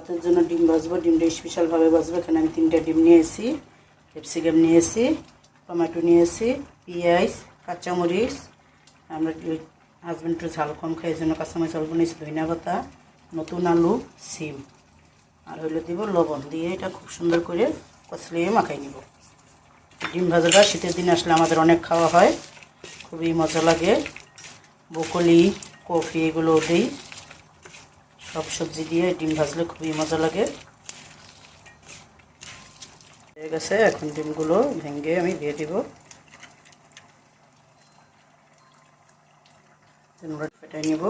ভাতের জন্য ডিম ভাজবো। ডিমটা স্পেশালভাবে ভাজবো। এখানে আমি 3টা ডিম নিয়েছি, ক্যাপসিকাম নিয়েছি, টমেটো নিয়েছি, পেঁয়াজ, কাঁচামরিচ। আমরা হাজব্যান্ড একটু ঝাল কম খাই, এই জন্য কাঁচামরিচ অল্প নিয়েছি, ধনিয়া পাতা, নতুন আলু, সিম আর হইলো দিব লবণ দিয়ে এটা খুব সুন্দর করে কচলিয়ে মাখাই নিব। ডিম ভাজাটা শীতের দিন আসলে আমাদের অনেক খাওয়া হয়, খুবই মজা লাগে। ব্রকলি, কফি এগুলো দিই, সব সবজি দিয়ে ডিম ভাজলে খুবই মজা লাগে। হয়ে গেছে, এখন ডিমগুলো ভেঙে আমি দিয়ে দিব। ফেটাই নিব।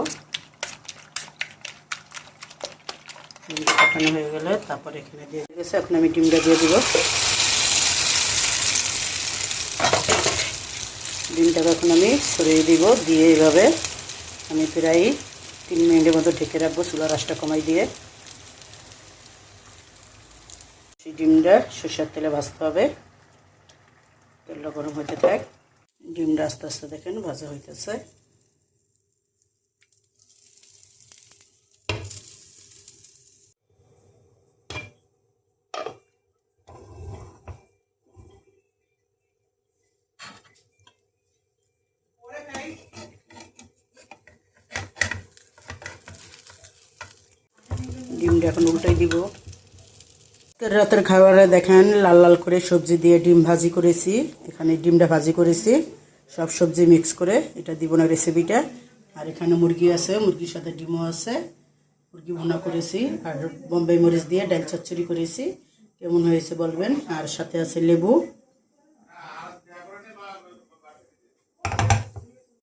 ডিমটা ফাটানো হয়ে গেলে তারপর এখানে দিয়ে গেছে, এখন আমি ডিমটা দিয়ে দিব। ডিমটাকে এখন আমি ছড়িয়ে দিব, দিয়ে এইভাবে আমি প্রায় 3 মিনিটের মতো ঢেকে রাখবো চুলার আঁচটা কমাই দিয়ে। সেই ডিমটা সরষের তেলে ভাজতে হবে। তেলটা গরম হতে থাক। ডিমটা আস্তে আস্তে দেখেন ভাজা হইতেছে। ডিমটা এখন উল্টাই দিব। রাতের খাবারে দেখেন লাল লাল করে সবজি দিয়ে ডিম ভাজি করেছি। এখানে ডিমটা ভাজি করেছি, সব সবজি মিক্স করে এটা দিব না রেসিপিটা। আর এখানে মুরগি আছে, মুরগির সাথে ডিমও আছে, মুরগি ভুনা করেছি। আর বোম্বাই মরিচ দিয়ে ডাল চচ্চড়ি করেছি। কেমন হয়েছে বলবেন। আর সাথে আছে লেবু।